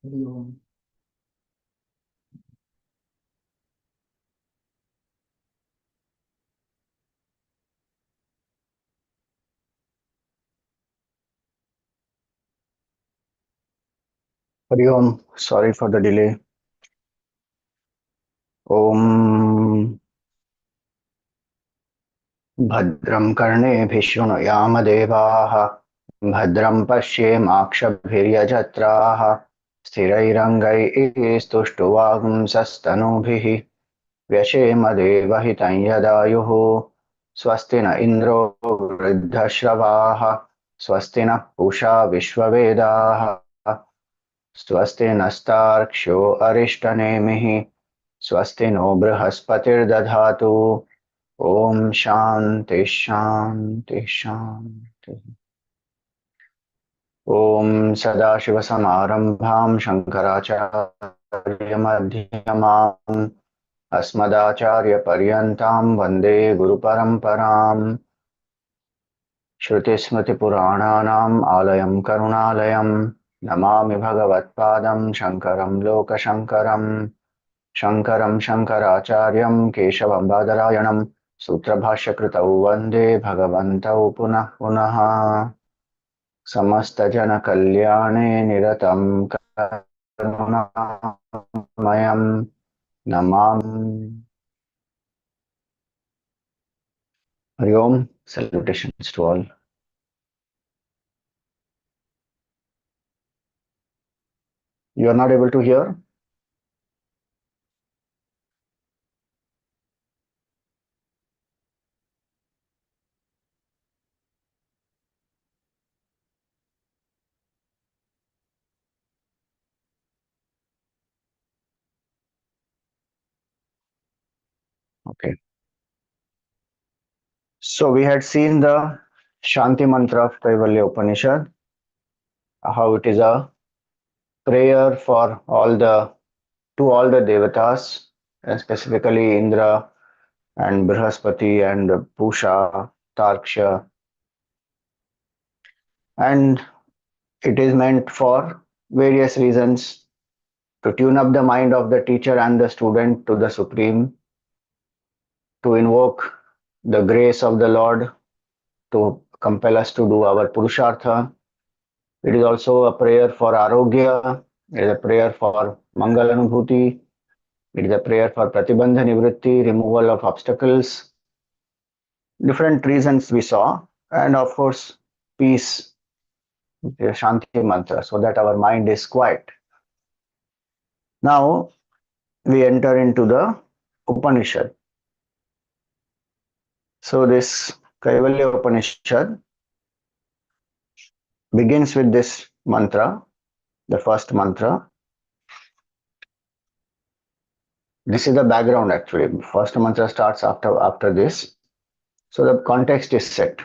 हरिओम। हरिओम। Sorry for the delay. ओम भद्रं कर्णेभिः शृणुयाम देवाः, भद्रं पश्येमाक्षभिर्यजत्राः, स्थिरैरङ्गैः स्तुष्टुवागुंसस्तनूभिः व्यशेम देवहितं यदायुः। स्वस्ति न इन्द्रो वृद्धश्रवाः, स्वस्ति नः पूषा विश्ववेदाः, स्वस्ति नस्तार्क्ष्यो अरिष्टनेमिः, स्वस्ति नो बृहस्पतिर्दधातु। ओम शांति शांति शांति। ओम सदाशिवसमारंभां शंकराचार्यमध्यमाम् अस्मदाचार्यपर्यन्तां वन्दे गुरुपरम्पराम्। श्रुतिस्मृतिपुराणानाम् आलयं करुणालयं नमामि भगवत्पादं शङ्करं लोकशङ्करम्। शङ्करं शङ्कराचार्यं केशवं बादरायणं सूत्रभाष्यकृतौ वन्दे भगवन्तौ पुनः पुनः। समस्तजनकल्याणे निरतं करुणामयं नमामि। हरि ओम। Salutations to all. You are not able to hear? Okay. So we had seen the Shanti mantra of Kaivalya Upanishad, how it is a prayer for all the to all the devatas, and specifically Indra and Brihaspati and Pusha, Tarksha, and it is meant for various reasons to tune up the mind of the teacher and the student to the Supreme, to invoke the grace of the Lord, to compel us to do our Purushartha. It is also a prayer for Arogya, it is a prayer for Mangalanubhuti, it is a prayer for Pratibandha Nivritti, removal of obstacles. Different reasons we saw, and of course, peace, the Shanti mantra, so that our mind is quiet. Now we enter into the Upanishad. So this Kaivalya Upanishad begins with this mantra, the first mantra. This is the background actually. First mantra starts after this. So the context is set.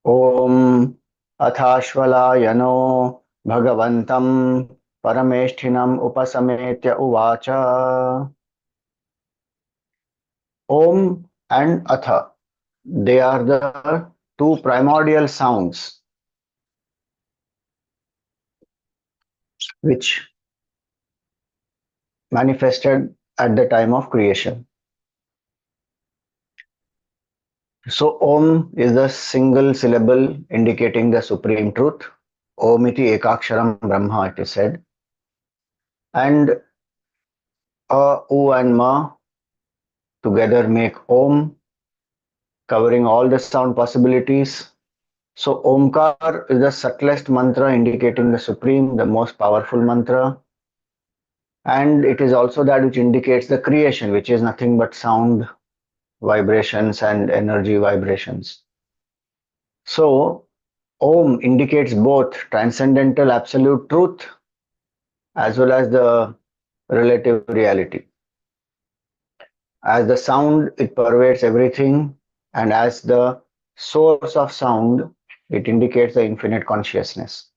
Om Athashvalayano Bhagavantam Parameshtinam Upasametya Uvacha. Om and Atha, they are the two primordial sounds which manifested at the time of creation. So Om is the single syllable indicating the supreme truth. Om iti ekaksharam Brahma, it is said. And A, U and Ma together make Om, covering all the sound possibilities. So Omkar is the subtlest mantra indicating the supreme, the most powerful mantra. And it is also that which indicates the creation, which is nothing but sound vibrations and energy vibrations. So Om indicates both transcendental absolute truth as well as the relative reality. As the sound, it pervades everything, and as the source of sound, it indicates the infinite consciousness.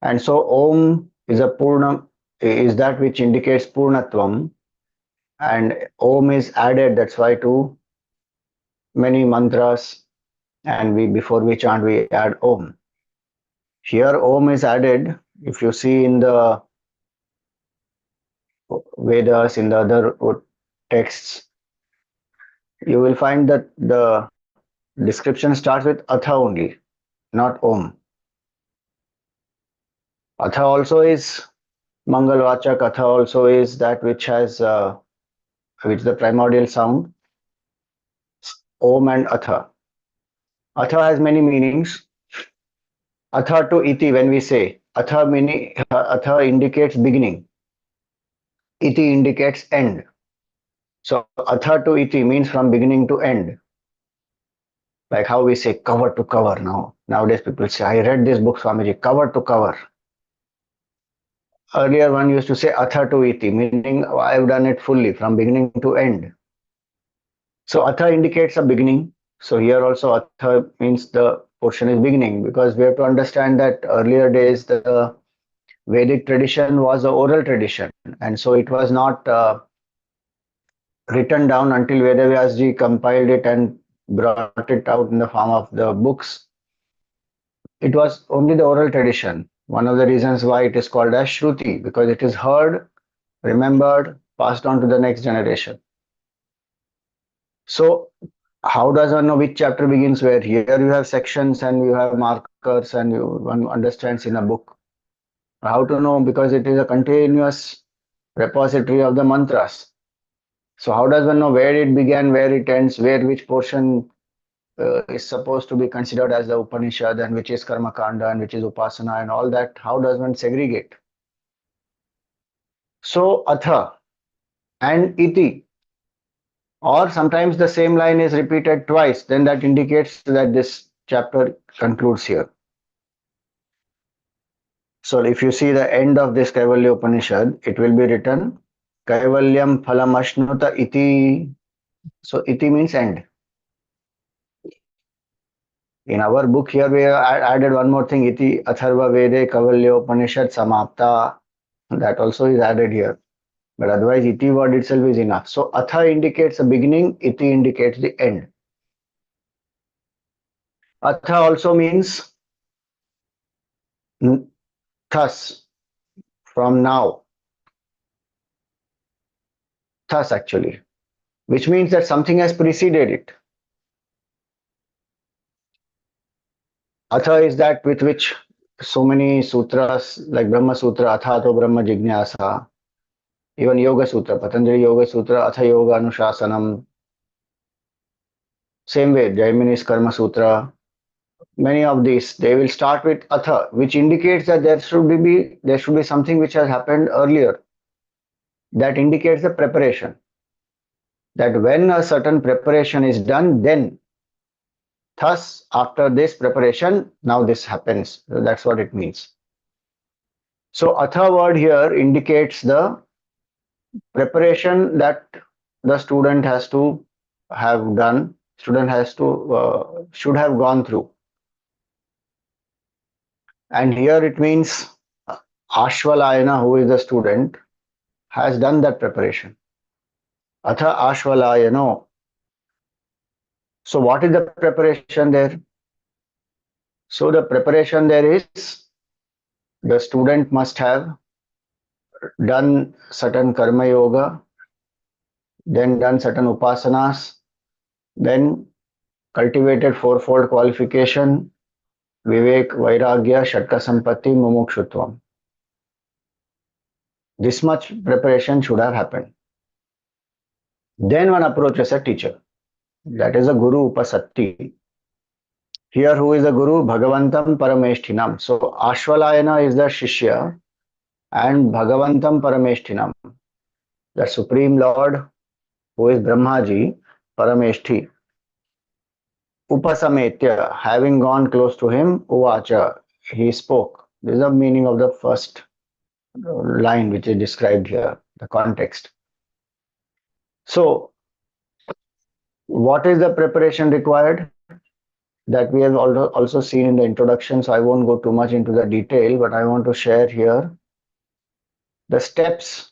And so Om is a Purna, is that which indicates Purnatvam, and Om is added, that's why to many mantras, and we before we chant we add Om. Here Om is added If you see in the Vedas, in the other texts, you will find that the description starts with Atha only, not Om. Atha also is Mangalvachak. Atha also is that which the primordial sound, Om and Atha. Atha has many meanings. Atha to iti, when we say Atha, meaning Atha indicates beginning, iti indicates end. So Atha to iti means from beginning to end. Like how we say cover to cover now. Nowadays people say, I read this book, Swamiji, cover to cover. Earlier one used to say Atha to iti, meaning I've done it fully from beginning to end. So Atha indicates a beginning. So here also Atha means the portion is beginning, because we have to understand that earlier days the Vedic tradition was a oral tradition, and so it was not written down until Vedavyasji compiled it and brought it out in the form of the books. It was only the oral tradition. One of the reasons why it is called as Shruti, because it is heard, remembered, passed on to the next generation. So how does one know which chapter begins where? Here you have sections and you have markers and one understands in a book. How to know? Because it is a continuous repository of the mantras. So how does one know where it began, where it ends, where which portion is supposed to be considered as the Upanishad and which is Karma Kanda and which is Upasana and all that? How does one segregate? So Atha and Iti, or sometimes the same line is repeated twice, then that indicates that this chapter concludes here. So if you see the end of this Kaivalya Upanishad, it will be written Kaivalyam phalam ashnuta iti. So iti means end. In our book here, we added one more thing, iti atharva vede Kaivalya Upanishad samapta. That also is added here. But otherwise, iti word itself is enough. So atha indicates the beginning, iti indicates the end. Atha also means thus, from now. Thus actually, which means that something has preceded it. Atha is that with which so many sutras like Brahma Sutra, Athato Brahma Jignasa, even Yoga Sutra, Patanjali Yoga Sutra, Atha Yoga Anushasanam, same way, Jaimini's Karma Sutra, many of these, they will start with Atha, which indicates that there should be something which has happened earlier. That indicates the preparation. That when a certain preparation is done, then thus, after this preparation, now this happens. So that's what it means. So, Atha word here indicates the preparation that the student has to have done, student has to, should have gone through. And here it means Aashvalayana, who is the student, has done that preparation. Atha Aashvalayano. So, what is the preparation there? So, the preparation there is the student must have done certain karma yoga, then done certain upasanas, then cultivated fourfold qualification, vivek, vairagya, shatka sampatti, mumukshutvam. This much preparation should have happened. Then one approaches a teacher. That is a guru upasatti. Here who is the guru? Bhagavantam Parameshtinam. So Ashvalayana is the Shishya and Bhagavantam Parameshtinam, the Supreme Lord who is Brahmaji, Parameshti. Upasametya, having gone close to him, Uvacha, he spoke. This is the meaning of the first line which is described here, the context. So, what is the preparation required? That we have also seen in the introduction, so I won't go too much into the detail, but I want to share here the steps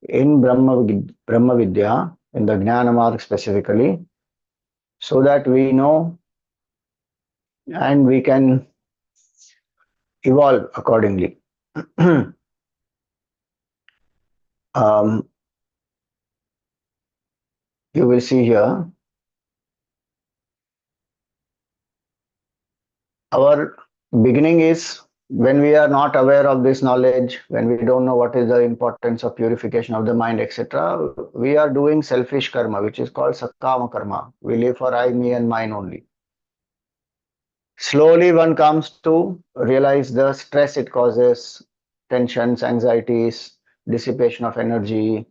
in Brahma Vidya, in the Jnana Marg specifically, so that we know and we can evolve accordingly. um, you will see here our beginning is when we are not aware of this knowledge, when we don't know what is the importance of purification of the mind, etc. We are doing selfish karma, which is called sakama karma. We live for I, me, and mine only. Slowly, one comes to realize the stress it causes, tensions, anxieties, dissipation of energy,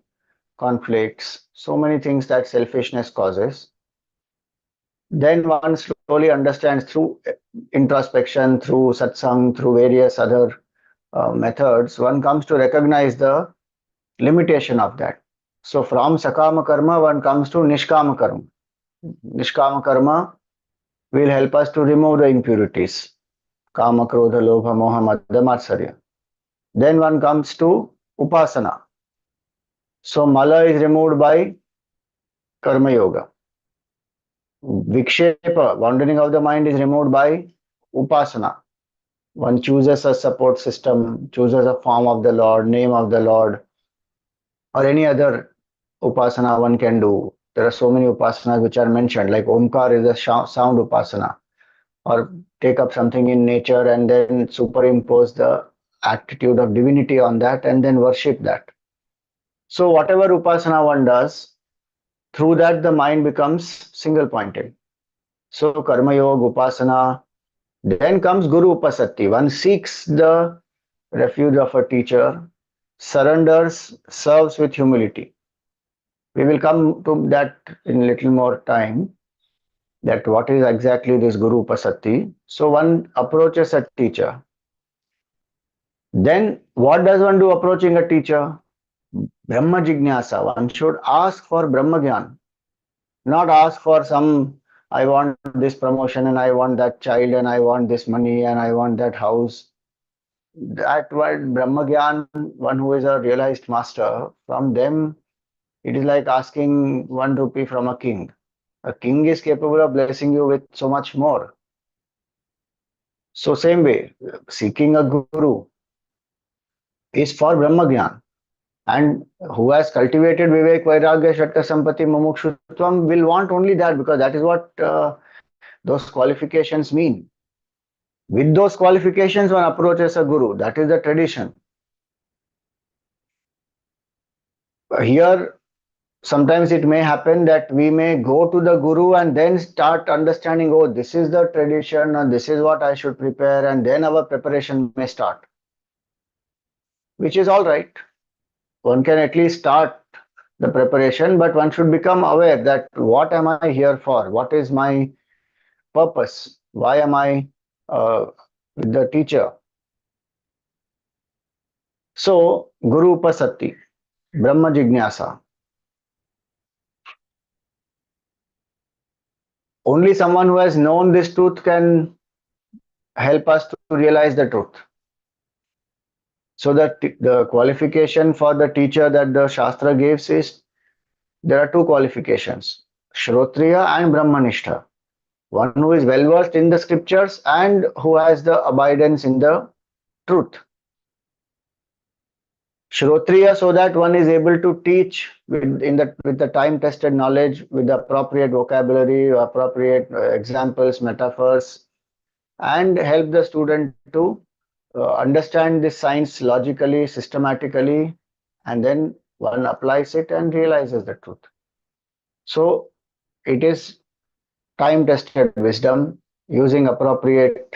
conflicts, so many things that selfishness causes. Then one slowly understands through introspection, through satsang, through various other methods, one comes to recognize the limitation of that. So from sakama karma, one comes to nishkama karma. Nishkama karma will help us to remove the impurities, kama, krodha, lobha, moha, mada, matsarya. Then one comes to upasana. So mala is removed by karma yoga. Vikshepa, wandering of the mind, is removed by upasana. One chooses a support system, chooses a form of the Lord, name of the Lord, or any other upasana one can do. There are so many upasanas which are mentioned, like Omkar is a sound upasana, or take up something in nature and then superimpose the attitude of divinity on that and then worship that. So, whatever upasana one does, through that the mind becomes single pointed. So, Karma Yoga, Upasana, then comes Guru Upasatti. One seeks the refuge of a teacher, surrenders, serves with humility. We will come to that in little more time, that what is exactly this Guru Upasatti. So one approaches a teacher. Then what does one do approaching a teacher? Brahma Jignasa. One should ask for Brahma Gyan, not ask for some, I want this promotion and I want that child and I want this money and I want that house. That word Brahma Gyan, one who is a realized master, from them it is like asking 1 rupee from a king. A king is capable of blessing you with so much more. So same way, seeking a guru is for Brahma Gyan. And who has cultivated Vivek, Vairagya, Shatta, Sampati, Mumukshutvam will want only that, because that is what those qualifications mean. With those qualifications, one approaches a guru. That is the tradition. Here, sometimes it may happen that we may go to the guru and then start understanding, oh, this is the tradition and this is what I should prepare, and then our preparation may start, which is all right. One can at least start the preparation, but one should become aware that what am I here for? What is my purpose? Why am I with the teacher? So, Guru Upasatti, Brahma Jignasa. Only someone who has known this truth can help us to realize the truth. So that the qualification for the teacher that the Shastra gives is, there are two qualifications, Shrotriya and Brahmanistha. One who is well versed in the scriptures and who has the abidance in the truth. Shrotriya, so that one is able to teach with the time tested knowledge, with the appropriate vocabulary, appropriate examples, metaphors, and help the student to understand this science logically, systematically, and then one applies it and realizes the truth. So it is time tested wisdom using appropriate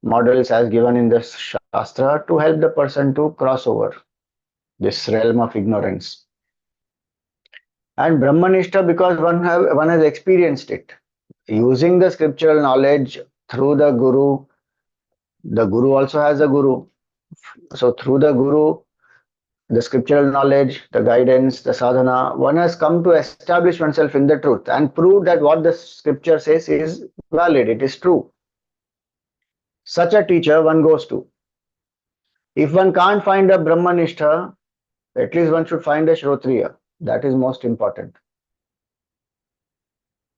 models as given in the Shastra to help the person to cross over this realm of ignorance. And Brahmanishta, because one has experienced it. Using the scriptural knowledge through the guru also has a guru. So through the guru, the scriptural knowledge, the guidance, the sadhana, one has come to establish oneself in the truth and prove that what the scripture says is valid, it is true. Such a teacher one goes to. If one can't find a Brahmanistha, at least one should find a Shrotriya. That is most important.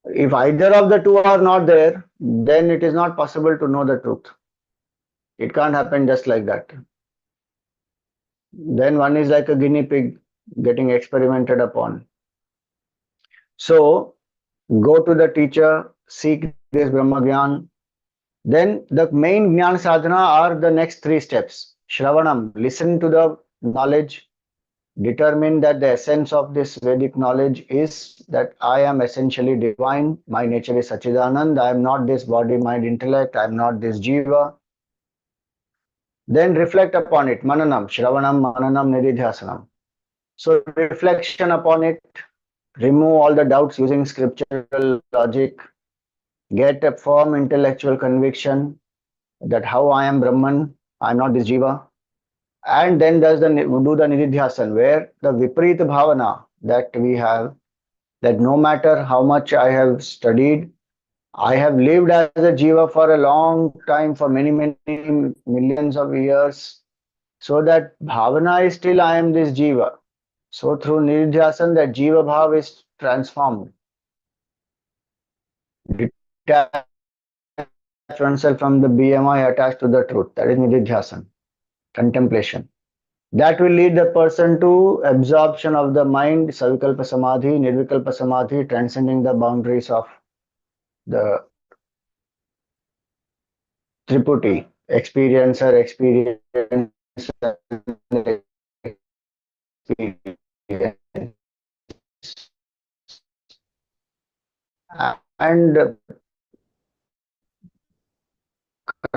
If either of the two are not there, then it is not possible to know the truth. It can't happen just like that. Then one is like a guinea pig getting experimented upon. So go to the teacher, seek this Brahma Gyan. Then the main Jnana sadhana are the next three steps. Shravanam, listen to the knowledge, determine that the essence of this Vedic knowledge is that I am essentially divine, my nature is Sachidanand, I am not this body, mind, intellect, I am not this jiva. Then reflect upon it, Mananam, Shravanam, Mananam, Nididhyasanam. So reflection upon it, remove all the doubts using scriptural logic, get a firm intellectual conviction that how I am Brahman, I am not this jiva. And then do the Nididhyasan, where the Viparita Bhavana that we have, that no matter how much I have studied, I have lived as a jiva for a long time, for many, many millions of years, so that bhavana is still I am this jiva. So through nididhyasan, that jiva bhav is transformed. Detach oneself from the BMI attached to the truth. That is nididhyasan, contemplation. That will lead the person to absorption of the mind, savikalpa samadhi, nirvikalpa samadhi, transcending the boundaries of the Triputi, experiencer, experience, experience. And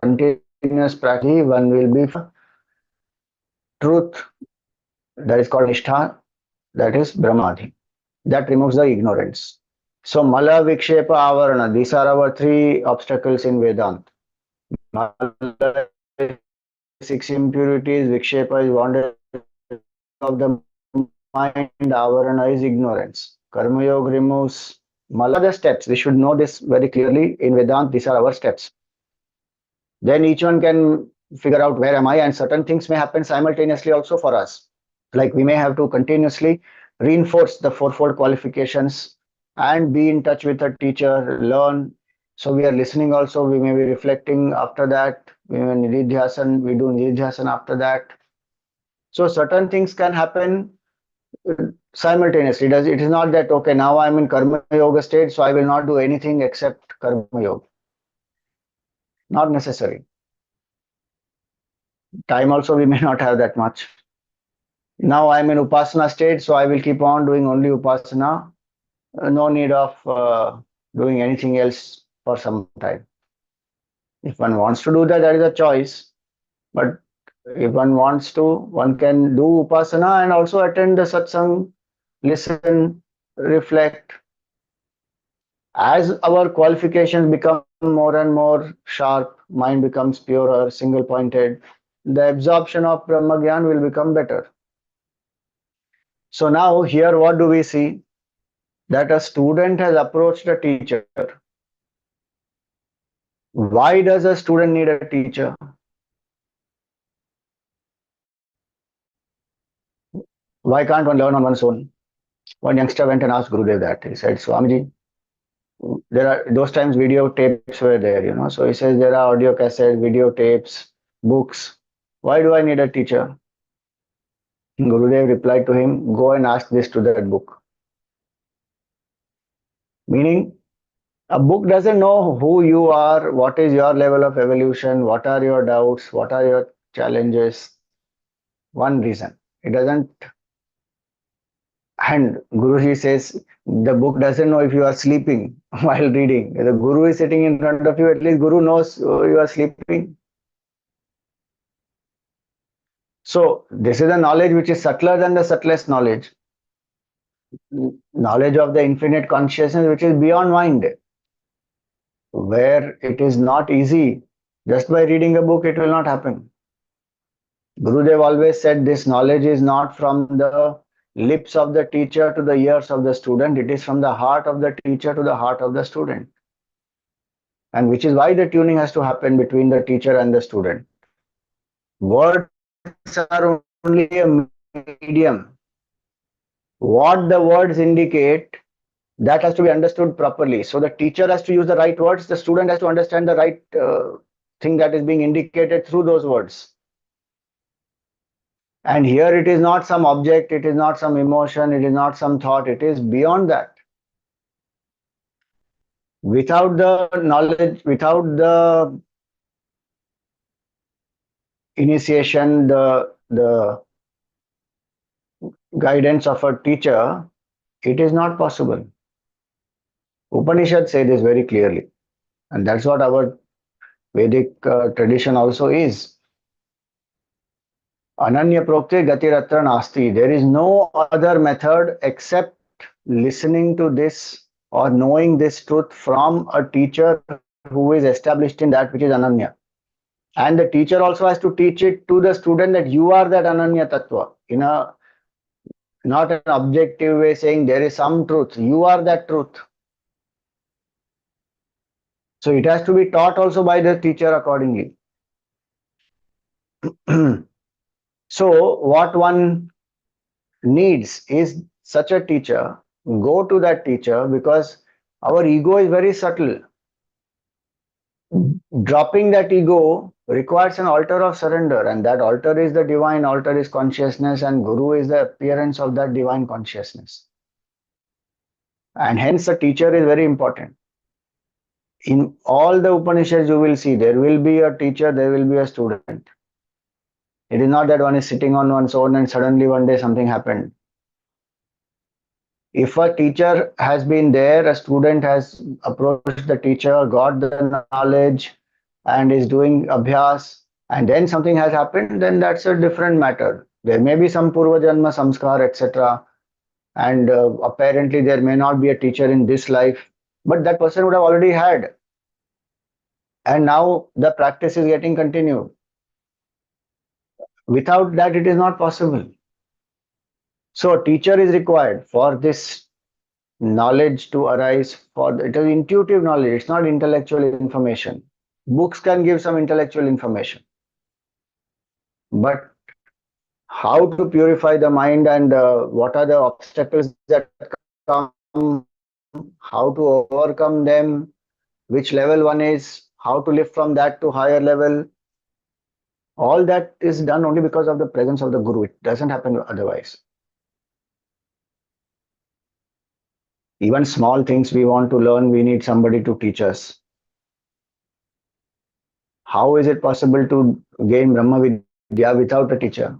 continuous practice, one will be truth, that is called nishtha, that is brahmadhi. That removes the ignorance. So mala, vikshepa, avarana, these are our three obstacles in Vedanta. Mala is six impurities, vikshepa is wandering of the mind, avarana is ignorance. Karma yoga removes mala. The steps, we should know this very clearly in Vedanta, these are our steps. Then each one can figure out where am I, and certain things may happen simultaneously also for us. Like we may have to continuously reinforce the fourfold qualifications and be in touch with a teacher, learn. So we are listening also, we may be reflecting after that, we may nididhyasan, we do nididhyasan after that. So certain things can happen simultaneously. It is not that okay, now I'm in karma yoga state, so I will not do anything except karma yoga. Not necessary. Time also we may not have that much. Now I'm in upasana state, so I will keep on doing only upasana. No need of doing anything else for some time. If one wants to do that, that is a choice. But if one wants to, one can do upasana and also attend the satsang, listen, reflect. As our qualifications become more and more sharp, mind becomes purer, single pointed, the absorption of Brahmagyan will become better. So now here what do we see? That a student has approached a teacher. Why does a student need a teacher? Why can't one learn on one's own? One youngster went and asked Gurudev that. He said, Swamiji, there are those times video tapes were there, you know. So he says there are audio cassettes, video tapes, books. Why do I need a teacher? Gurudev replied to him, go and ask this to that book. Meaning, a book doesn't know who you are, what is your level of evolution, what are your doubts, what are your challenges. One reason. It doesn't. And Guruji says the book doesn't know if you are sleeping while reading. The Guru is sitting in front of you, at least Guru knows you are sleeping. So this is a knowledge which is subtler than the subtlest knowledge. Knowledge of the infinite consciousness which is beyond mind, where it is not easy. Just by reading a book, it will not happen. Gurudev always said this knowledge is not from the lips of the teacher to the ears of the student, it is from the heart of the teacher to the heart of the student. And which is why the tuning has to happen between the teacher and the student. Words are only a medium. What the words indicate, that has to be understood properly. So the teacher has to use the right words, the student has to understand the right thing that is being indicated through those words. And here it is not some object, it is not some emotion, it is not some thought, it is beyond that. Without the knowledge, without the initiation, the guidance of a teacher, it is not possible. Upanishad say this very clearly, and that's what our Vedic tradition also is. Ananya prokte gatiratra nasti. There is no other method except listening to this or knowing this truth from a teacher who is established in that which is Ananya. And the teacher also has to teach it to the student that you are that Ananya Tattva. In a not an objective way saying there is some truth. You are that truth. So it has to be taught also by the teacher accordingly. So what one needs is such a teacher. Go to that teacher because our ego is very subtle. Dropping that ego requires an altar of surrender, and that altar is the divine altar, is consciousness, and Guru is the appearance of that divine consciousness. And hence, the teacher is very important. In all the Upanishads, you will see there will be a teacher, there will be a student. It is not that one is sitting on one's own and suddenly one day something happened. If a teacher has been there, a student has approached the teacher, got the knowledge, and is doing abhyas, and then something has happened, then that's a different matter. There may be some purva janma samskar, etc. And apparently there may not be a teacher in this life, but that person would have already had. And now the practice is getting continued. Without that, it is not possible. So a teacher is required for this knowledge to arise. For it is intuitive knowledge, it's not intellectual information. Books can give some intellectual information, but how to purify the mind and what are the obstacles that come, how to overcome them, which level one is, how to lift from that to higher level, all that is done only because of the presence of the Guru. It doesn't happen otherwise. Even small things we want to learn, we need somebody to teach us. How is it possible to gain Brahma Vidya without a teacher?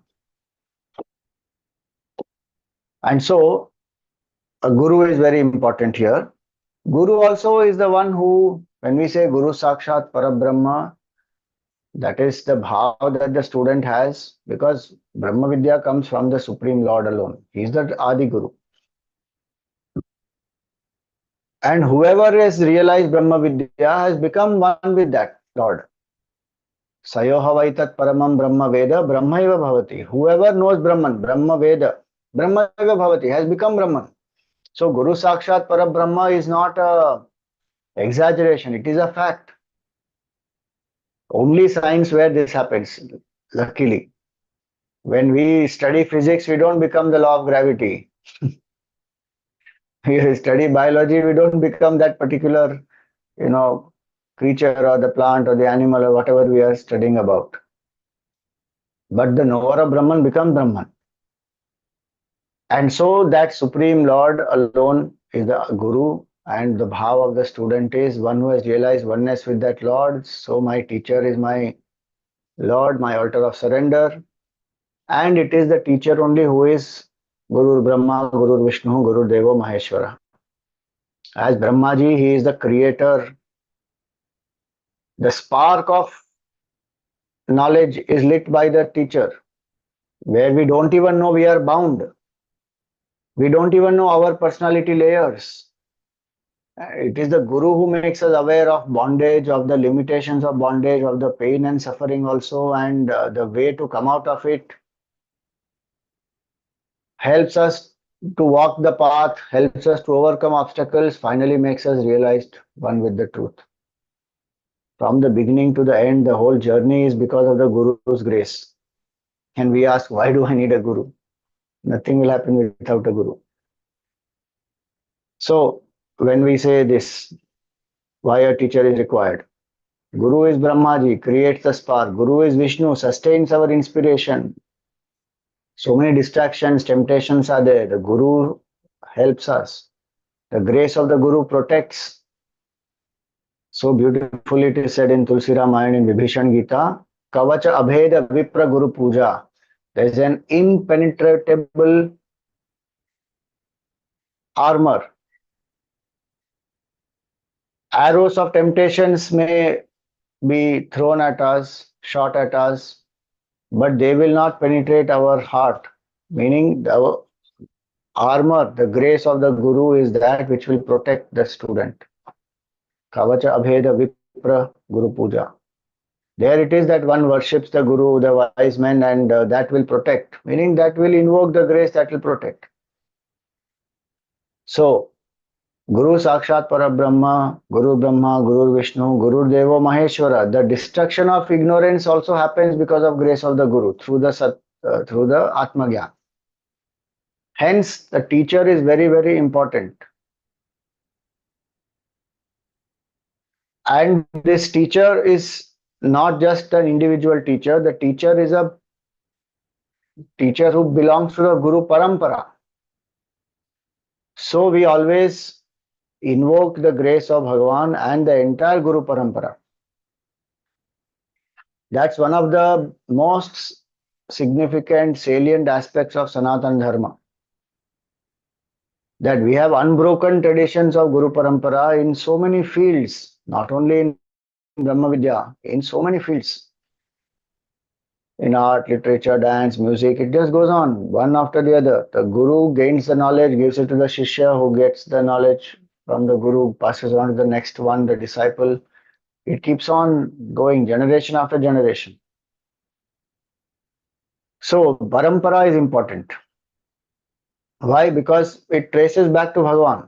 And so, a Guru is very important here. Guru also is the one who, when we say Guru Sakshat Parabrahma, that is the bhav that the student has, because Brahma Vidya comes from the Supreme Lord alone. He is the Adi Guru. And whoever has realized Brahma Vidya has become one with that Lord. Sayohavaitat Paramam Brahma Veda Brahmaiva Bhavati. Whoever knows Brahman, Brahma Veda, Brahmaiva Bhavati, has become Brahman. So Guru Sakshat Parabrahma is not a exaggeration, it is a fact. Only science where this happens, luckily. When we study physics, we don't become the law of gravity. We study biology, we don't become that particular, creature or the plant or the animal or whatever we are studying about. But the knower of Brahman becomes Brahman. And so that Supreme Lord alone is the Guru, and the bhav of the student is one who has realized oneness with that Lord. So my teacher is my Lord, my altar of surrender. And it is the teacher only who is Guru Brahma, Guru Vishnu, Guru Devo Maheshwara. As Brahmaji, he is the creator. The spark of knowledge is lit by the teacher, where we don't even know we are bound. We don't even know our personality layers. It is the Guru who makes us aware of bondage, of the limitations of bondage, of the pain and suffering also, and the way to come out of it. Helps us to walk the path, helps us to overcome obstacles, finally makes us realized one with the truth. From the beginning to the end, the whole journey is because of the Guru's grace. And we ask, why do I need a Guru? Nothing will happen without a Guru. So, when we say this, why a teacher is required? Guru is Brahmaji, creates the spark. Guru is Vishnu, sustains our inspiration. So many distractions, temptations are there. The Guru helps us. The grace of the Guru protects. So beautifully it is said in Tulsi Ramayana in Vibhishan Gita, Kavacha Abheda Vipra Guru Puja. There is an impenetrable armor. Arrows of temptations may be thrown at us, shot at us, but they will not penetrate our heart. Meaning, the armor, the grace of the Guru is that which will protect the student. Kavacha Abheda Vipra Guru Puja. There it is that one worships the Guru, the wise men, and that will protect. Meaning that will invoke the grace that will protect. So, Guru Sakshat Parabrahma, Guru Brahma, Guru Vishnu, Guru Devo Maheshwara. The destruction of ignorance also happens because of grace of the Guru through the Atma Gyan. Hence, the teacher is very, very important. And this teacher is not just an individual teacher. The teacher is a teacher who belongs to the Guru Parampara. So we always invoke the grace of Bhagavan and the entire Guru Parampara. That's one of the most significant, salient aspects of Sanatana Dharma. That we have unbroken traditions of Guru Parampara in so many fields, not only in Brahma Vidya, in so many fields. In art, literature, dance, music, it just goes on, one after the other. The Guru gains the knowledge, gives it to the Shishya, who gets the knowledge from the Guru, passes on to the next one, the disciple. It keeps on going, generation after generation. So, parampara is important. Why? Because it traces back to Bhagavan.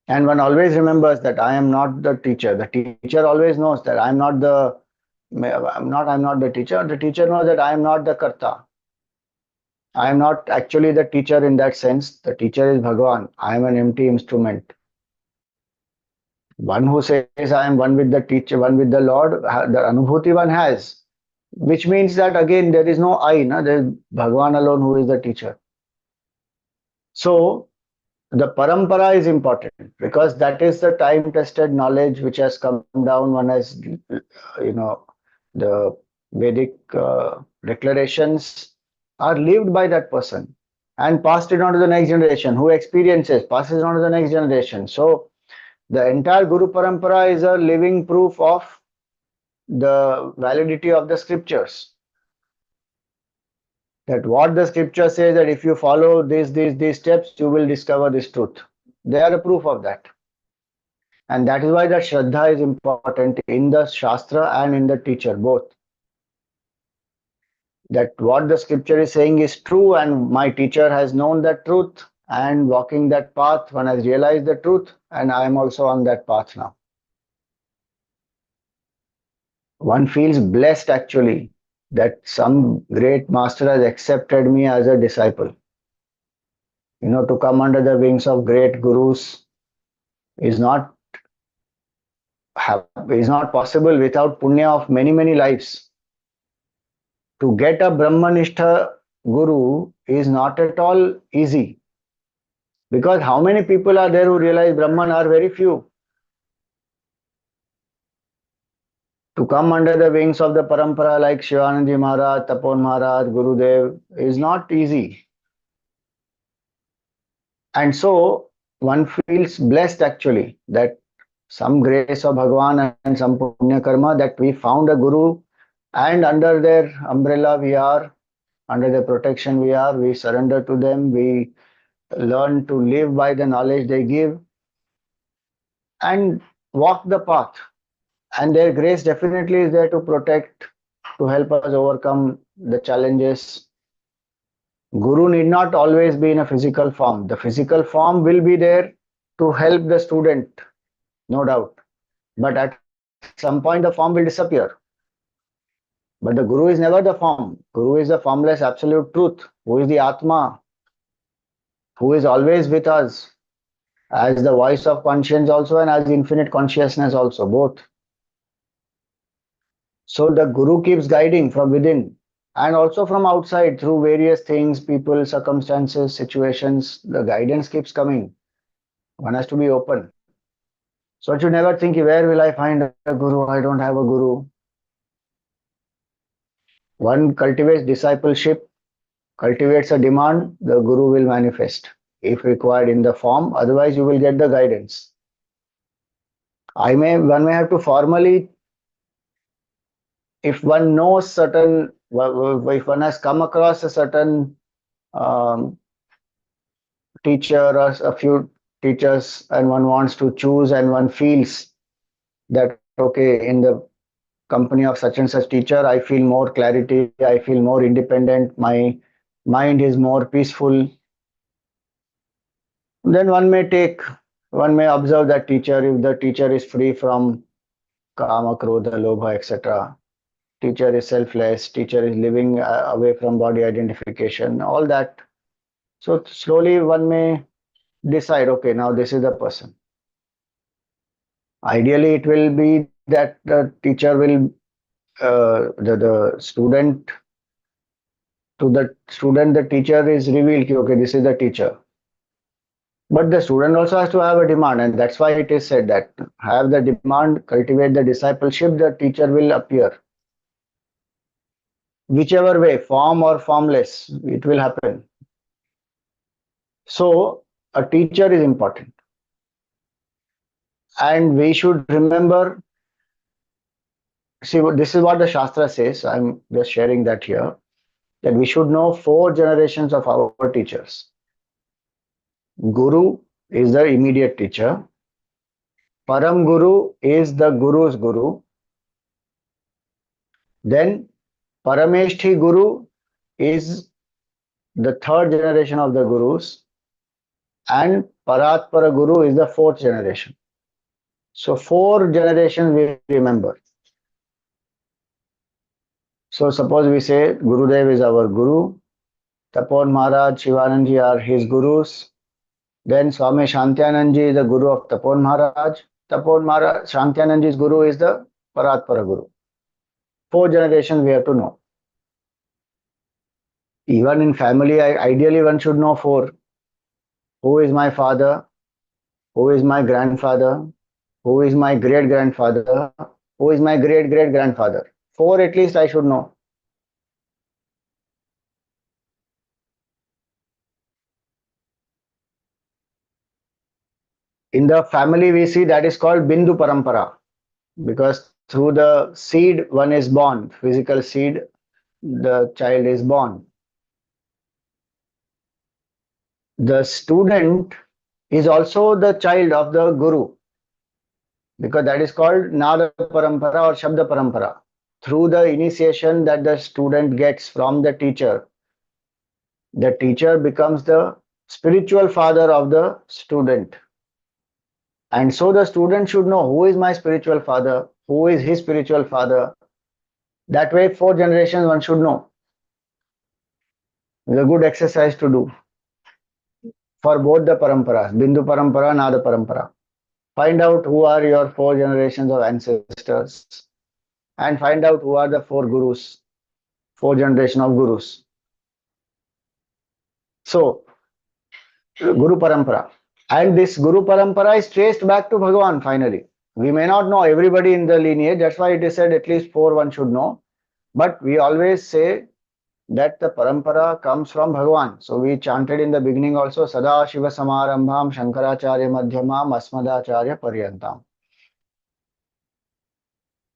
And one always remembers that I am not the teacher. The teacher always knows that I'm not the teacher. The teacher knows that I am not the karta. I am not actually the teacher in that sense. The teacher is Bhagavan. I am an empty instrument. One who says I am one with the teacher, one with the Lord, the anubhuti one has. Which means that again there is no I, there is Bhagavan alone who is the teacher. So the parampara is important because that is the time-tested knowledge which has come down. One has, the Vedic declarations are lived by that person and passed it on to the next generation. Who experiences, passes on to the next generation. So the entire Guru Parampara is a living proof of the validity of the scriptures. That what the scripture says that if you follow these steps, you will discover this truth. They are a proof of that. And that is why the Shraddha is important in the Shastra and in the teacher, both. That what the scripture is saying is true and my teacher has known that truth and walking that path, one has realized the truth and I am also on that path now. One feels blessed actually that some great master has accepted me as a disciple. To come under the wings of great gurus is not possible without punya of many, many lives. To get a Brahmanistha guru is not at all easy. Because how many people are there who realize Brahman are very few. To come under the wings of the parampara like Shivanandaji Maharaj, Tapon Maharaj, Gurudev is not easy. And so one feels blessed actually that some grace of Bhagavan and some punya karma that we found a guru and under their umbrella we are, under their protection we surrender to them, we learn to live by the knowledge they give and walk the path. And their grace definitely is there to protect, to help us overcome the challenges. Guru need not always be in a physical form. The physical form will be there to help the student, no doubt. But at some point the form will disappear. But the Guru is never the form. Guru is the formless absolute truth, who is the Atma, who is always with us as the voice of conscience also and as infinite consciousness also, both. So the Guru keeps guiding from within. And also from outside, through various things, people, circumstances, situations, the guidance keeps coming. One has to be open. So you never think, where will I find a guru? I don't have a guru. One cultivates discipleship, cultivates a demand, the guru will manifest if required in the form. Otherwise, you will get the guidance. One may have to formally, if one knows certain, if one has come across a certain um, teacher or a few teachers and one wants to choose and one feels that, okay, in the company of such and such teacher, I feel more clarity, I feel more independent, my mind is more peaceful, then one may observe that teacher. If the teacher is free from kama, krodha, lobha, etc., teacher is selfless, teacher is living away from body identification, all that. So slowly one may decide, okay, now this is the person. Ideally, it will be that the teacher will, the student, to the student, the teacher is revealed, ki, okay, this is the teacher. But the student also has to have a demand, and that's why it is said that have the demand, cultivate the discipleship, the teacher will appear. Whichever way, form or formless, it will happen. So, a teacher is important. And we should remember, see, this is what the Shastra says. I'm just sharing that here, that we should know 4 generations of our teachers. Guru is the immediate teacher. Param Guru is the Guru's Guru. Then Parameshthi Guru is the 3rd generation of the Gurus. And Paratpara Guru is the 4th generation. So 4 generations we remember. So suppose we say Gurudev is our Guru, Tapon Maharaj, Shivananji are his Gurus. Then Swami Shantyananji is the Guru of Tapon Maharaj. Tapon Maharaj, Shantyananji's Guru is the Paratpara Guru. 4 generations we have to know. Even in family, ideally one should know 4. Who is my father? Who is my grandfather? Who is my great grandfather? Who is my great great grandfather? 4 at least I should know. In the family, we see that is called Bindu Parampara, because through the seed one is born, physical seed, the child is born. The student is also the child of the Guru, because that is called Nada Parampara or Shabda Parampara. Through the initiation that the student gets from the teacher becomes the spiritual father of the student. And so the student should know who is my spiritual father, who is his spiritual father. That way, 4 generations one should know. It's a good exercise to do for both the paramparas, Bindu Parampara, Nada Parampara. Find out who are your 4 generations of ancestors and find out who are the 4 gurus, 4 generations of gurus. So, Guru Parampara. And this Guru Parampara is traced back to Bhagavan finally. We may not know everybody in the lineage, that's why it is said at least 4 one should know. But we always say that the parampara comes from Bhagavan. So we chanted in the beginning also, Sada Shiva Samarambham Shankaracharya Madhyamam Asmadacharya Paryantam.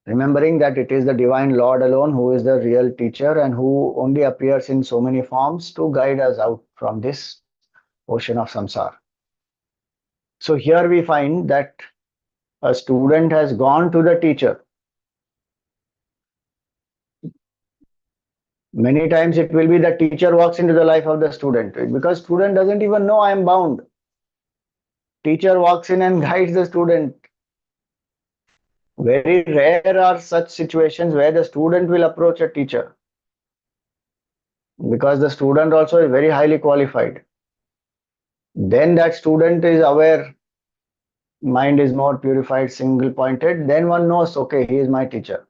Remembering that it is the divine Lord alone who is the real teacher and who only appears in so many forms to guide us out from this ocean of samsara. So here we find that a student has gone to the teacher. Many times it will be the teacher walks into the life of the student because student doesn't even know I am bound. Teacher walks in and guides the student. Very rare are such situations where the student will approach a teacher because the student also is very highly qualified. Then that student is aware, mind is more purified, single pointed, then one knows, okay, he is my teacher.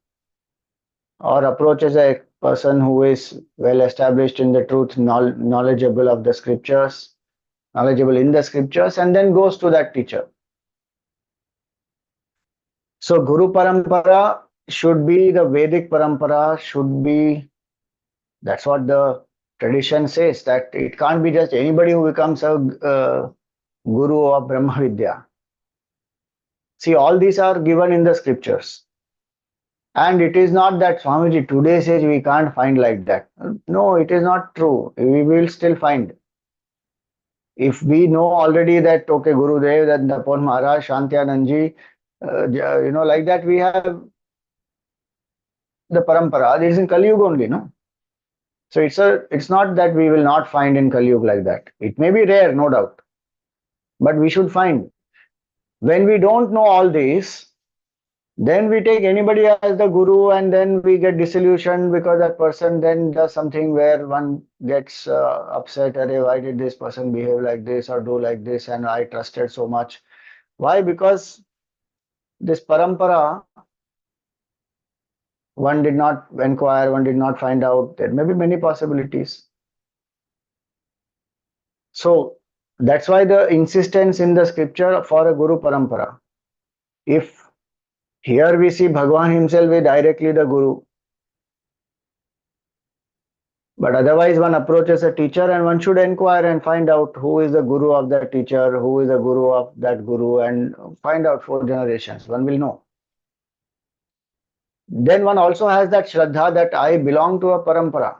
or approaches a person who is well established in the truth, knowledgeable of the scriptures, knowledgeable in the scriptures, and then goes to that teacher. So Guru Parampara should be the Vedic Parampara, should be, that's what the tradition says, that it can't be just anybody who becomes a Guru of Brahma Vidya. See, all these are given in the scriptures. And it is not that Swamiji today says we can't find like that. No, it is not true. We will still find. If we know already that, okay, Gurudev, that Napon Maharaj, Shantyanandji, like that, we have the parampara. It is in Kali Yuga only, no? So it's not that we will not find in Kali Yuga like that. It may be rare, no doubt, but we should find. When we don't know all this, then we take anybody as the guru, and then we get disillusioned because that person then does something where one gets upset. Arey, why did this person behave like this or do like this? And I trusted so much. Why? Because this parampara, one did not inquire, one did not find out. There may be many possibilities. So that's why the insistence in the scripture for a guru parampara. If here we see Bhagwan himself is directly the guru, but otherwise one approaches a teacher and one should inquire and find out who is the guru of that teacher, who is the guru of that guru, and find out 4 generations. One will know. Then one also has that Shraddha that I belong to a parampara.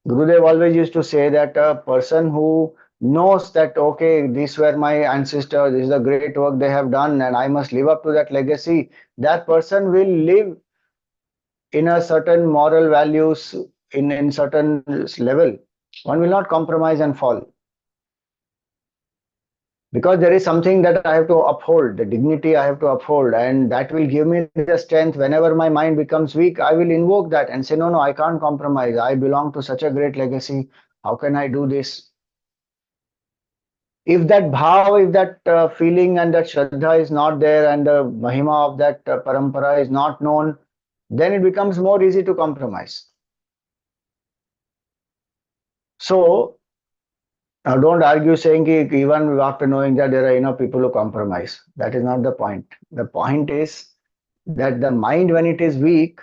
Gurudev always used to say that a person who knows that, okay, these were my ancestors, this is a great work they have done, and I must live up to that legacy, that person will live in a certain moral values, in certain level. One will not compromise and fall. Because there is something that I have to uphold, the dignity I have to uphold, and that will give me the strength. Whenever my mind becomes weak, I will invoke that and say, no, no, I can't compromise. I belong to such a great legacy. How can I do this? If that bhav, if that feeling and that shraddha is not there, and the mahima of that parampara is not known, then it becomes more easy to compromise. So now don't argue saying that even after knowing that there are enough people who compromise. That is not the point. The point is that the mind, when it is weak,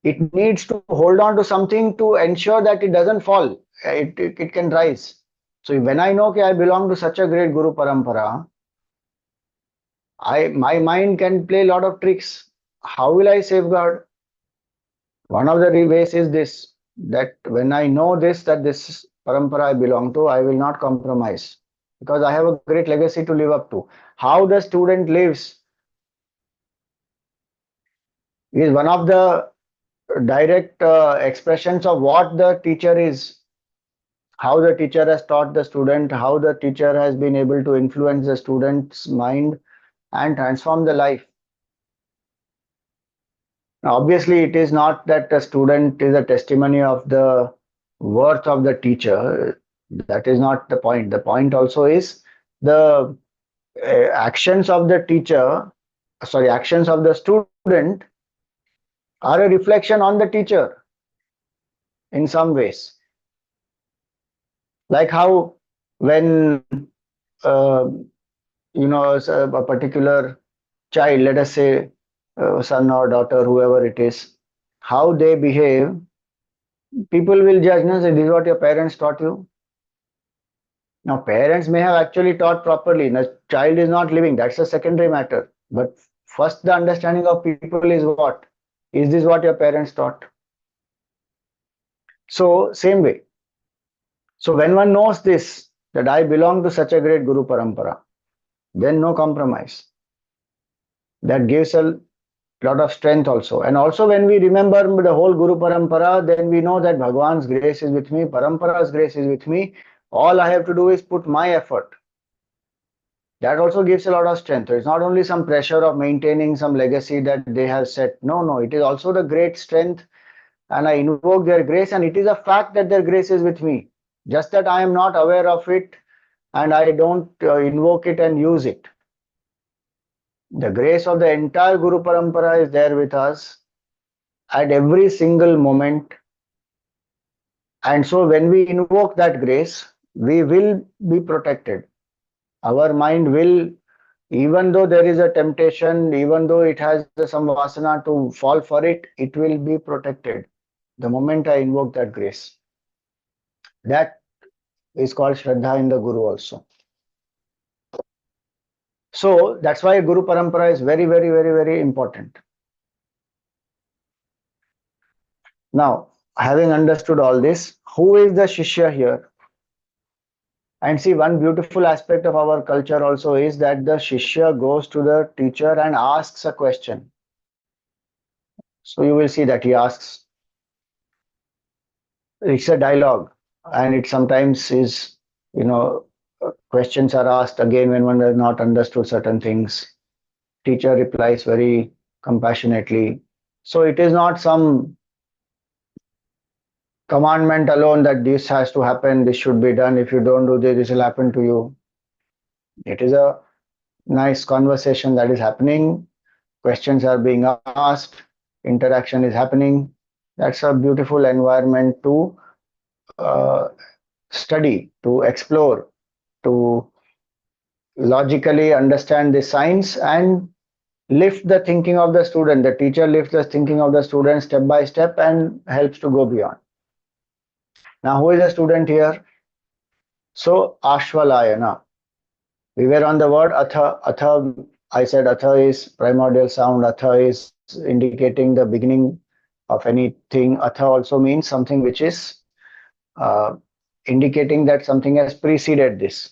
it needs to hold on to something to ensure that it doesn't fall. It can rise. So when I know that I belong to such a great Guru Parampara, my mind can play a lot of tricks. How will I safeguard? One of the ways is this, that when I know this, that this parampara I belong to, I will not compromise because I have a great legacy to live up to. How the student lives is one of the direct expressions of what the teacher is, how the teacher has taught the student, how the teacher has been able to influence the student's mind and transform the life. Now, obviously, it is not that a student is a testimony of the worth of the teacher. That is not the point. The point also is the actions of the teacher, sorry, actions of the student are a reflection on the teacher in some ways. Like how when uh, a particular child, let us say son or daughter, whoever it is, how they behave, people will judge. No, say, this is what your parents taught you. Now, parents may have actually taught properly. The child is not living. That's a secondary matter. But first, the understanding of people is what? Is this what your parents taught? So, same way. So, when one knows this, that I belong to such a great Guru Parampara, then no compromise. That gives a lot of strength also. And also, when we remember the whole Guru Parampara, then we know that Bhagwan's grace is with me, Parampara's grace is with me. All I have to do is put my effort. That also gives a lot of strength. So it's not only some pressure of maintaining some legacy that they have set. No, no, it is also the great strength, and I invoke their grace, and it is a fact that their grace is with me. Just that I am not aware of it and I don't invoke it and use it. The grace of the entire Guru Parampara is there with us, at every single moment. And so when we invoke that grace, we will be protected. Our mind will, even though there is a temptation, even though it has some vasana to fall for it, it will be protected the moment I invoke that grace. That is called Shraddha in the Guru also. So that's why Guru Parampara is very, very, very, very important. Now, having understood all this, who is the Shishya here? And see, one beautiful aspect of our culture also is that the Shishya goes to the teacher and asks a question. So you will see that he asks, it's a dialogue, and it sometimes is, questions are asked again when one has not understood certain things. Teacher replies very compassionately. So it is not some commandment alone that this has to happen, this should be done. If you don't do this, this will happen to you. It is a nice conversation that is happening. Questions are being asked, interaction is happening. That's a beautiful environment to uh, study, to explore, to logically understand the science and lift the thinking of the student. The teacher lifts the thinking of the student step by step and helps to go beyond. Now, who is a student here? So, Ashvalayana. We were on the word Atha. Atha, I said Atha is primordial sound. Atha is indicating the beginning of anything. Atha also means something which is uh, indicating that something has preceded this.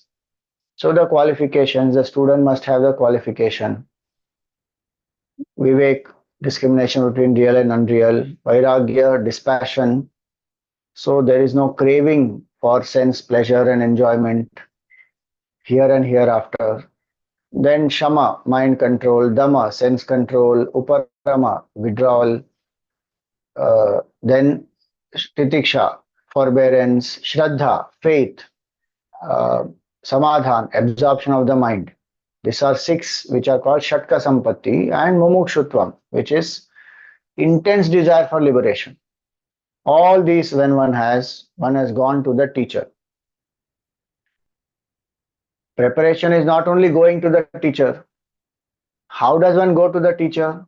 So the qualifications, the student must have the qualification. Vivek, discrimination between real and unreal. Vairagya, dispassion. So there is no craving for sense, pleasure, and enjoyment here and hereafter. Then Shama, mind control, Dama, sense control, Uparama, withdrawal, then Titiksha, forbearance, Shraddha, faith, uh, Samadhan, absorption of the mind. These are six which are called Shatka Sampatti, and Mumukshutvam, which is intense desire for liberation. All these, when one has gone to the teacher. Preparation is not only going to the teacher. How does one go to the teacher?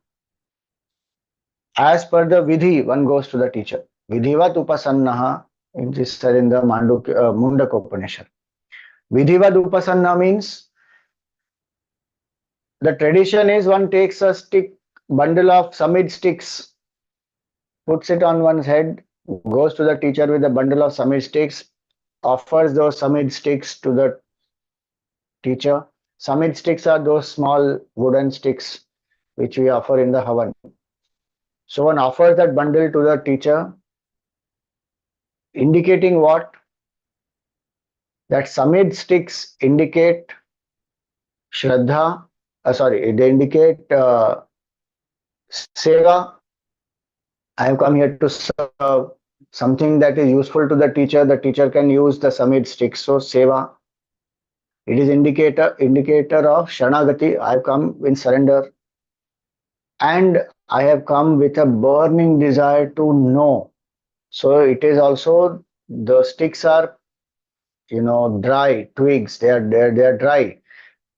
As per the vidhi, one goes to the teacher. Vidhivat upasannaha, it is said in the Mundaka Upanishad. Vidhivat upasanna means the tradition is one takes a stick, bundle of samid sticks, puts it on one's head, goes to the teacher with a bundle of samid sticks, offers those samid sticks to the teacher. Samid sticks are those small wooden sticks which we offer in the Havan. So one offers that bundle to the teacher, indicating what? That samid sticks indicate Shraddha, they indicate Seva. I have come here to serve something that is useful to the teacher. The teacher can use the samid sticks. So Seva. It is indicator of Shanagati. I have come in surrender. And I have come with a burning desire to know. So it is also, the sticks are, dry twigs. They are dry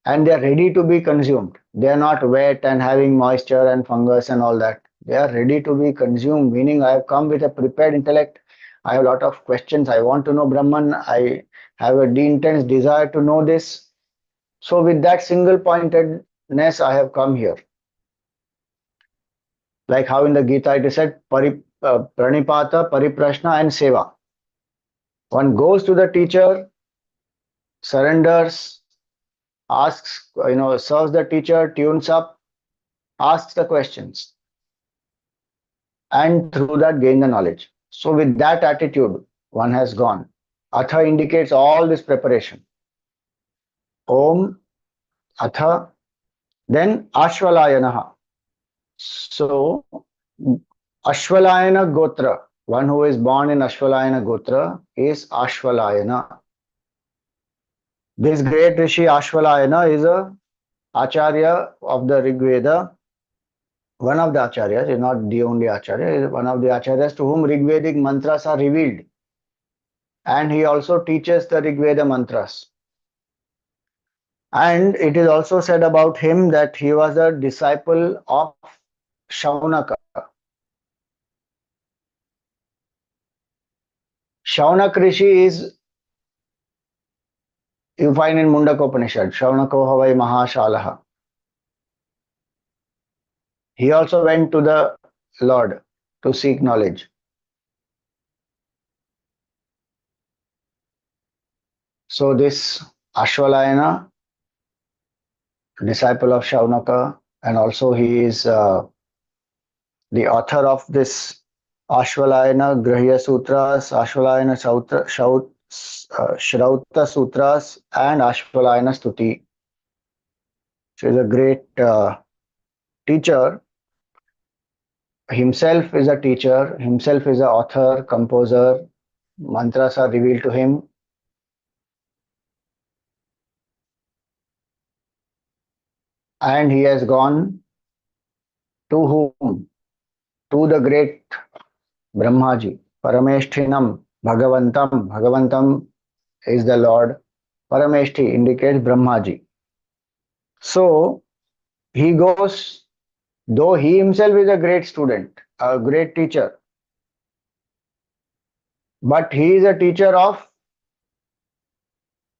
and they are ready to be consumed. They are not wet and having moisture and fungus and all that. They are ready to be consumed, meaning I have come with a prepared intellect. I have a lot of questions. I want to know Brahman. I have a intense desire to know this. So with that single pointedness, I have come here. Like how in the Gita it is said, Pranipata, Pariprashna and Seva. One goes to the teacher, surrenders, asks, serves the teacher, tunes up, asks the questions, and through that gain the knowledge. So with that attitude, one has gone. Atha indicates all this preparation. Om, Atha, then Ashvalayanaha. So Ashvalayana Gotra, one who is born in Ashvalayana Gotra is Ashvalayana. This great Rishi Aashvalayana is a Acharya of the Rig Veda, one of the acharyas, is not the only acharya, is one of the acharyas to whom Rigvedic mantras are revealed. And he also teaches the Rigveda mantras. And it is also said about him that he was a disciple of Shaunaka. Shaunak Rishi is, you find in Mundaka Upanishad, Shaunako Havai Mahashalaha. He also went to the Lord to seek knowledge. So this Ashwalayana, disciple of Shaunaka, and also he is the author of this Ashwalayana Grahya Sutras, Ashwalayana Shrauta Sutras, and Ashwalayana Stuti. So he's a great teacher. Himself is a teacher, himself is an author, composer. Mantras are revealed to him. And he has gone to whom? To the great Brahmaji, Parameshtinam, Bhagavantam. Bhagavantam is the Lord. Parameshti indicates Brahmaji. So he goes, though he himself is a great student, a great teacher, but he is a teacher of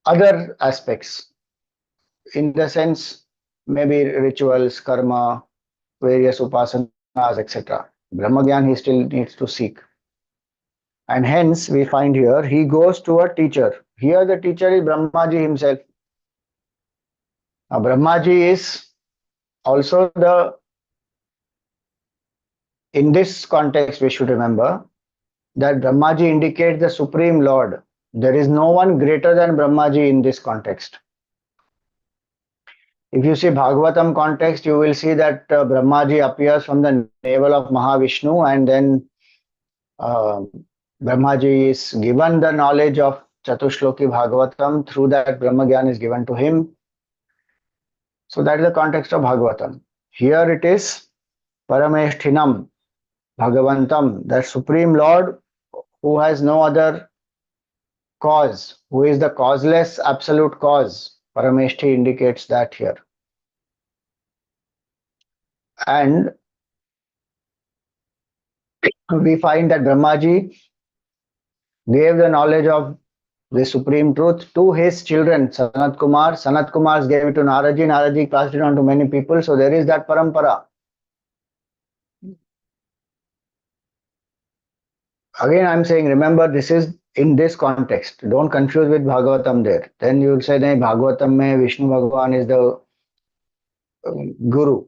other aspects, in the sense maybe rituals, karma, various upasanas, etc. Brahmagyan he still needs to seek. And hence we find here he goes to a teacher. Here the teacher is Brahmaji himself. Now Brahmaji is also the, in this context we should remember that Brahmaji indicates the Supreme Lord. There is no one greater than Brahmaji in this context. If you see Bhagavatam context, you will see that Brahmaji appears from the navel of Mahavishnu, and then uh, Brahmaji is given the knowledge of Chatushloki Bhagavatam. Through that, Brahmagyan is given to him. So that is the context of Bhagavatam. Here it is Parameshtinam, Bhagavantam, the Supreme Lord who has no other cause, who is the causeless absolute cause. Parameshti indicates that here. And we find that Brahmaji gave the knowledge of the supreme truth to his children, Sanat Kumar. Sanat Kumar gave it to Naraji. Naraji passed it on to many people. So there is that parampara. Again, I'm saying, remember, this is in this context. Don't confuse with Bhagavatam there. Then you will say, no, Bhagavatam mein Vishnu Bhagavan is the Guru.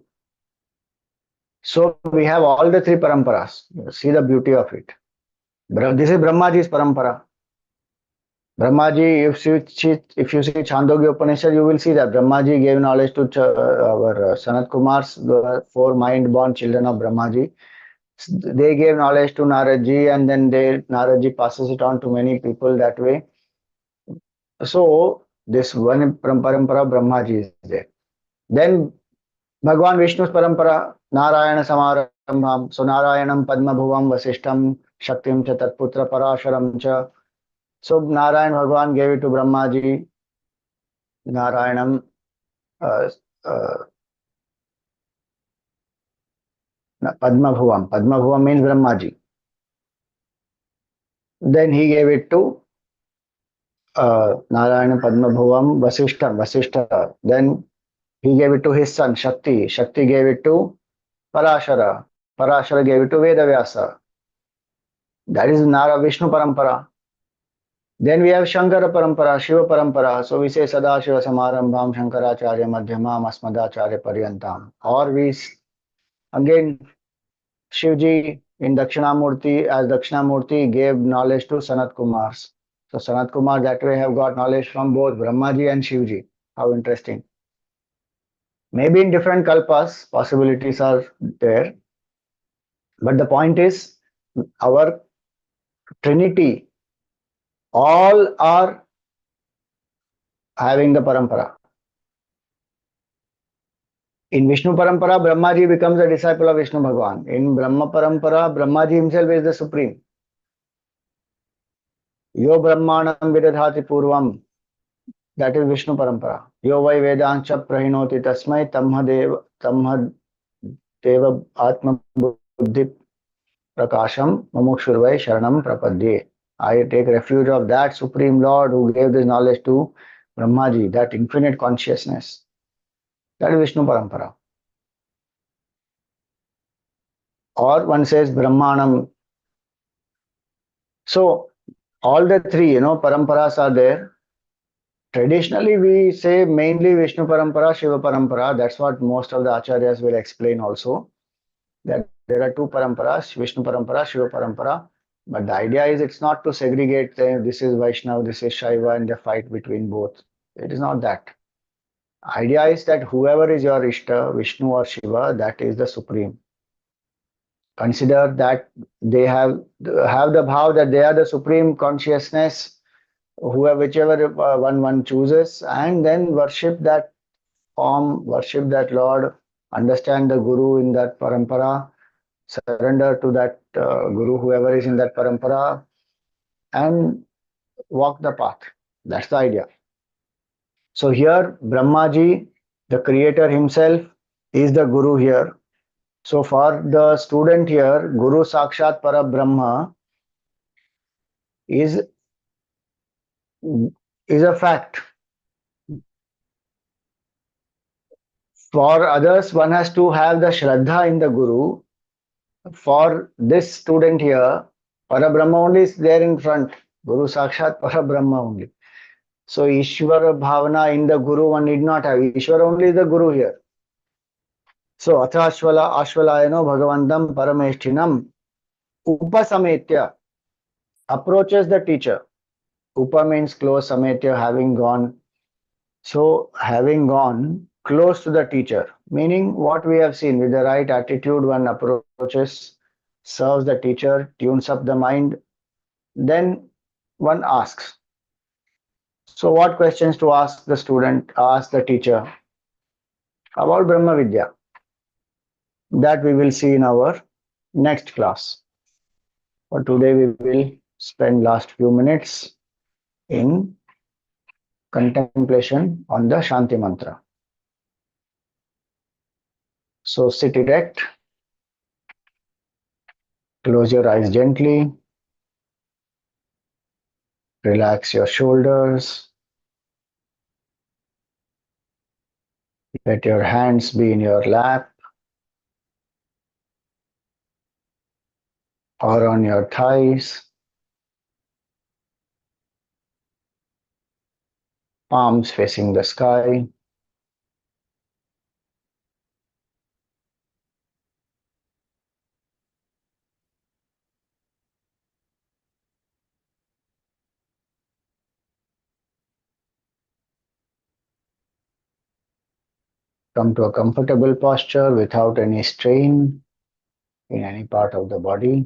So we have all the three paramparas. See the beauty of it. This is Brahmaji's parampara. Brahmaji, if you see Chandogya Upanishad, you will see that Brahmaji gave knowledge to our Sanat Kumars, the four mind-born children of Brahmaji. They gave knowledge to Naradji, and then Naradji passes it on to many people that way. So this one parampara Brahmaji is there. Then Bhagwan Vishnu's parampara, Narayana Samarambham. So Narayanam Padma Bhuvam Vasishtam Shaktim Cha Tatputra Parasharam Cha. So Narayan Bhagwan gave it to Brahmaji. Narayanam uh, uh, Padma Bhuvam. Padma Bhuvam means Brahmaji. Then he gave it to Narayana Padma Bhuvam Vasishtam. Vasishta. Then he gave it to his son Shakti. Shakti gave it to Parashara. Parashara gave it to Vedavyasa. That is Nara Vishnu Parampara. Then we have Shankara Parampara, Shiva Parampara. So we say Sadashiva Samarambham Shankaracharya Madhyamam Asmadacharya Paryantam. Or we again Shivji in Dakshinamurti, as Dakshinamurti gave knowledge to Sanat Kumars. So Sanat Kumar that way have got knowledge from both Brahmaji and Shivji. How interesting. Maybe in different kalpas, possibilities are there. But the point is, our Trinity, all are having the parampara. In Vishnu Parampara, Brahmaji becomes a disciple of Vishnu Bhagwan. In Brahma Parampara, Brahmaji himself is the supreme. Yo Brahmanam Vidadhati Purvam. That is Vishnu Parampara. Yo Vai Vedancha Prahinoti Tasmai Tamha Deva Atma Buddhi Prakasham Mumukshurvai Sharanam Prapadye. I take refuge of that Supreme Lord who gave this knowledge to Brahmaji, that infinite consciousness. That is Vishnu Parampara. Or one says Brahmanam. So all the three, paramparas are there. Traditionally, we say mainly Vishnu Parampara, Shiva Parampara. That's what most of the acharyas will explain also. That there are two paramparas, Vishnu Parampara, Shiva Parampara. But the idea is it's not to segregate this is Vaishnav, this is Shaiva, and the fight between both. It is not that. Idea is that whoever is your Ishta, Vishnu or Shiva, that is the supreme. Consider that they have the bhav that they are the supreme consciousness, whoever whichever one chooses, and then worship that form, worship that Lord, understand the Guru in that parampara, surrender to that Guru, whoever is in that parampara, and walk the path. That's the idea. So here, Brahmaji, the creator himself, is the Guru here. So for the student here, Guru Sakshat Para Brahma is a fact. For others, one has to have the Shraddha in the Guru. For this student here, Para Brahma only is there in front. Guru Sakshat Para Brahma only. So Ishvara Bhavana in the Guru one need not have. Ishvara only is the Guru here. So Atha Ashvalayano Bhagavantam Parameshtinam Upasametya approaches the teacher. Upa means close, Sametya having gone. So having gone close to the teacher, meaning what we have seen, with the right attitude one approaches, serves the teacher, tunes up the mind, then one asks. So what questions to ask the student, ask the teacher about Brahma Vidya? That we will see in our next class. For today we will spend last few minutes in contemplation on the Shanti Mantra. So sit erect, close your eyes gently, relax your shoulders, let your hands be in your lap or on your thighs, palms facing the sky. Come to a comfortable posture without any strain in any part of the body.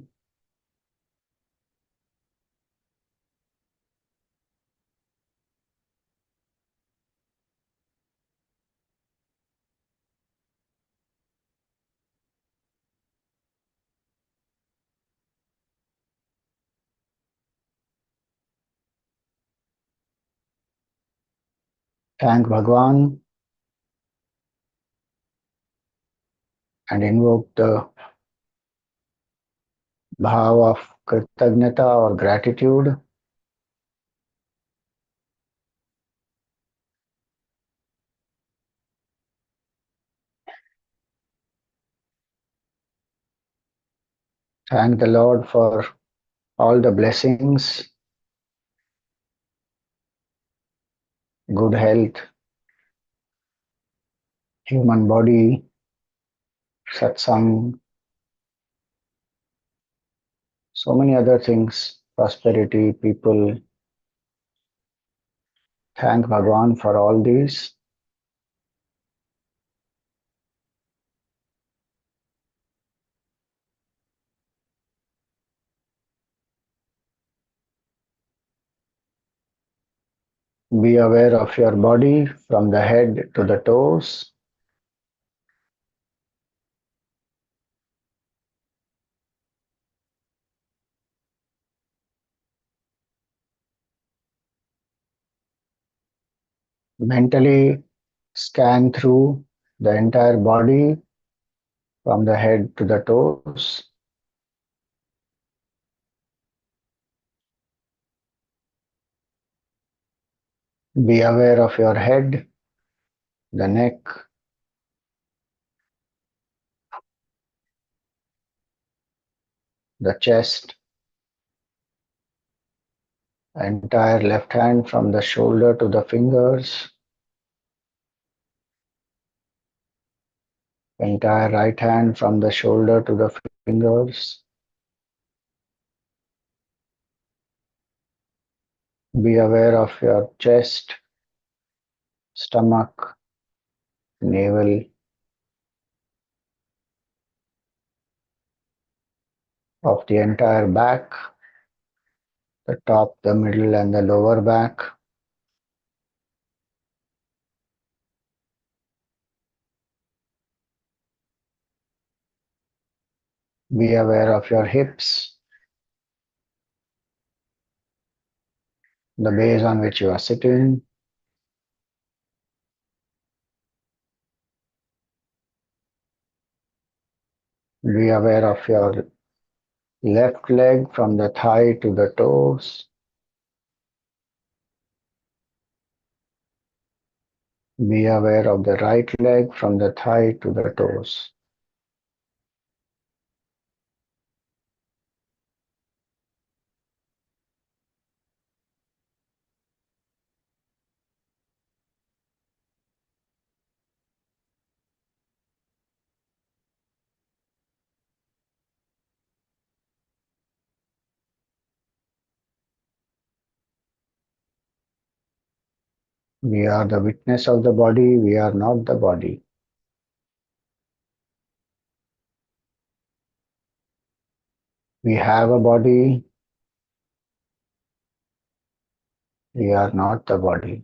Thank Bhagwan and invoke the bhav of kritagnyata or gratitude. Thank the Lord for all the blessings, good health, human body, satsang, so many other things, prosperity, people. Thank Bhagwan for all these. Be aware of your body from the head to the toes. Mentally scan through the entire body from the head to the toes. Be aware of your head, the neck, the chest, entire left hand from the shoulder to the fingers, entire right hand from the shoulder to the fingers. Be aware of your chest, stomach, navel, of the entire back, the top, the middle, and the lower back. Be aware of your hips, the base on which you are sitting. Be aware of your left leg from the thigh to the toes. Be aware of the right leg from the thigh to the toes. We are the witness of the body, we are not the body. We have a body, we are not the body.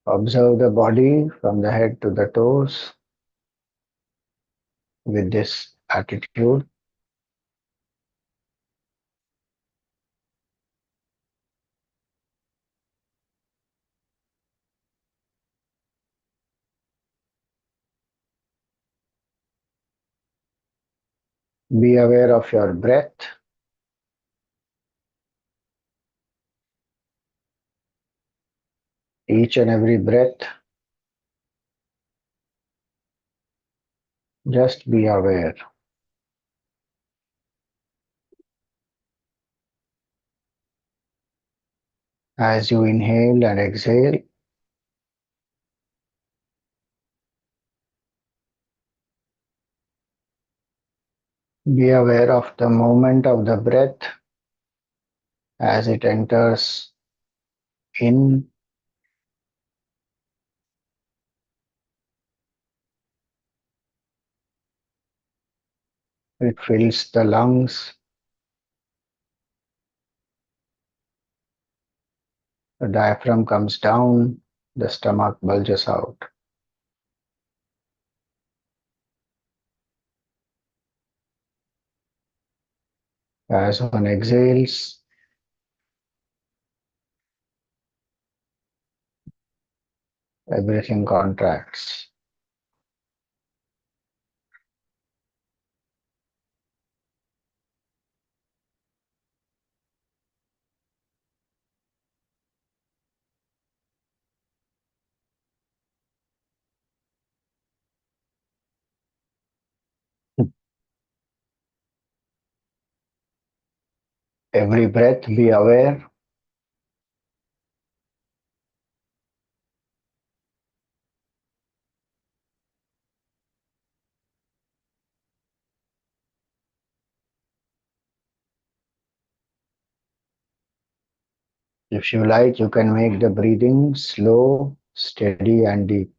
Observe the body from the head to the toes with this attitude. Be aware of your breath. Each and every breath, just be aware. As you inhale and exhale, be aware of the movement of the breath as it enters in. It fills the lungs, the diaphragm comes down, the stomach bulges out. As one exhales, everything contracts. Every breath, be aware. If you like, you can make the breathing slow, steady, and deep.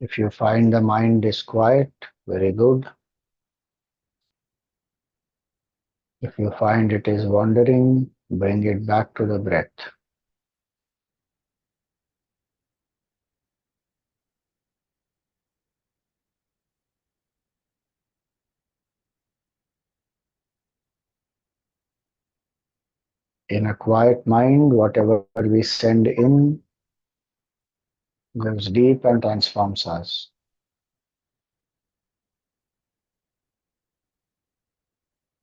If you find the mind is quiet, very good. If you find it is wandering, bring it back to the breath. In a quiet mind, whatever we send in goes deep and transforms us.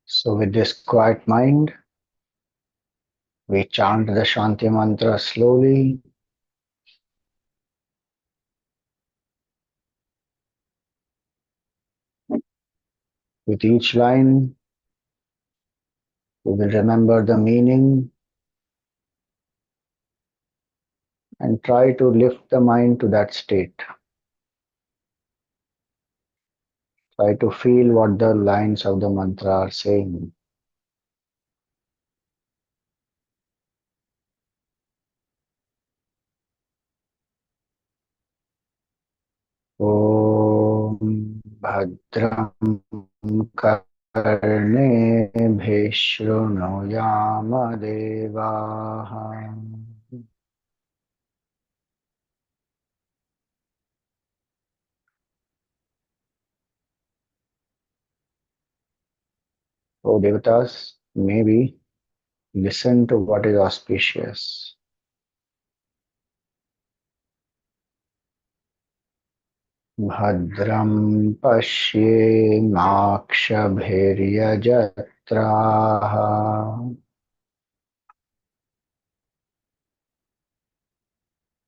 So with this quiet mind, we chant the Shanti mantra slowly. With each line, we will remember the meaning and try to lift the mind to that state. Try to feel what the lines of the mantra are saying. ॐ भद्रं कर्णेभिः शृणुयाम देवाः O devatas, maybe listen to what is auspicious. भद्रं पश्येमाक्षभिर्यजत्राः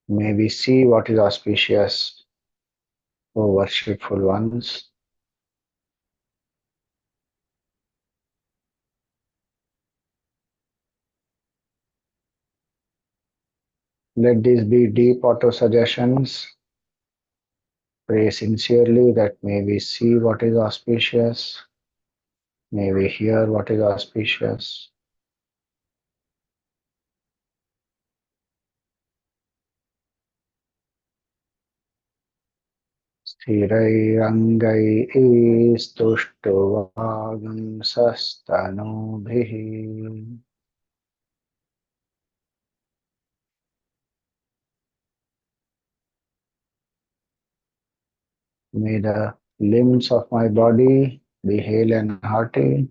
May we see what is auspicious, O worshipful ones. Let these be deep auto-suggestions. Pray sincerely that may we see what is auspicious, may we hear what is auspicious. स्थिरैरङ्गैस्तुष्टुवागंसस्तनूभिः May the limbs of my body be hale and hearty.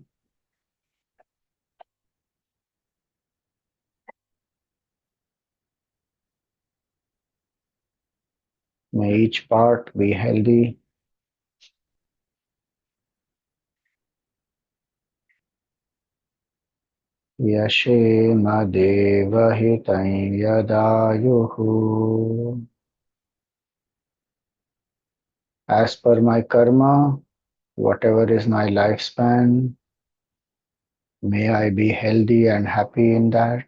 May each part be healthy. Yashem devahitam yadayuhu. As per my karma, whatever is my lifespan, may I be healthy and happy in that.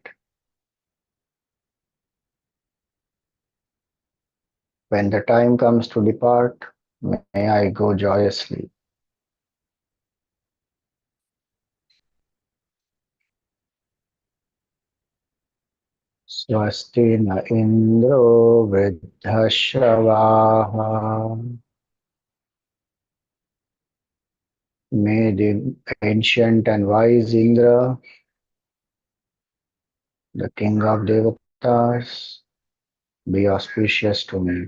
When the time comes to depart, may I go joyously. Swasti na indro vridhashavaha. May the ancient and wise Indra, the king of devatas, be auspicious to me.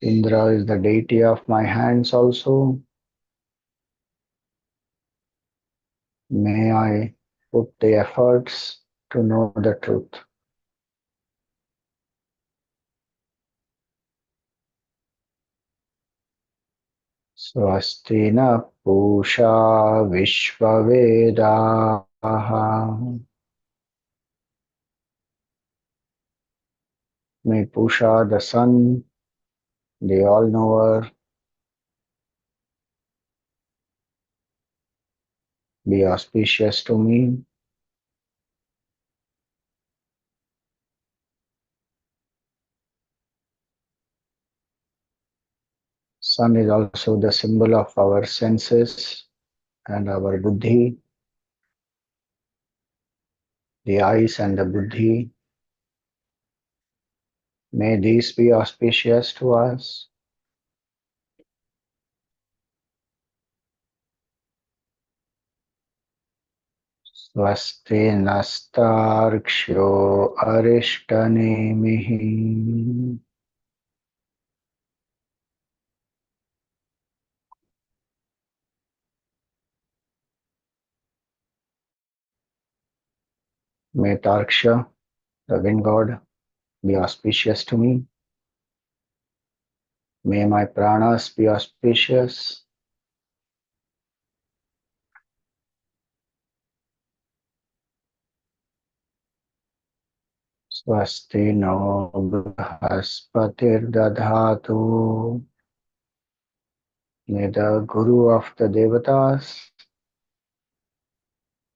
Indra is the deity of my hands also. May I put the efforts to know the truth. Swasti na pusha vishvavedaha. May Pusha, the sun, the all-knower, be auspicious to me. Sun is also the symbol of our senses and our buddhi, the eyes and the buddhi. May these be auspicious to us. Swasti nastarksho arishtanemihi. May Tarksha, the wind god, be auspicious to me. May my pranas be auspicious. Swasti no Brahaspatir Dadhatu. May the Guru of the Devatas,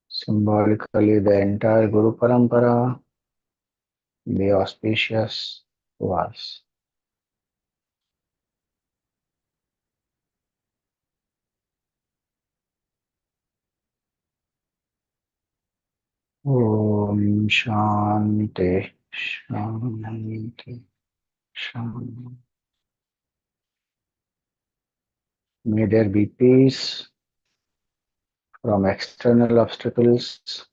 symbolically the entire Guru Parampara, be auspicious to us. Om Shanti Shanti Shanti. May there be peace from external obstacles,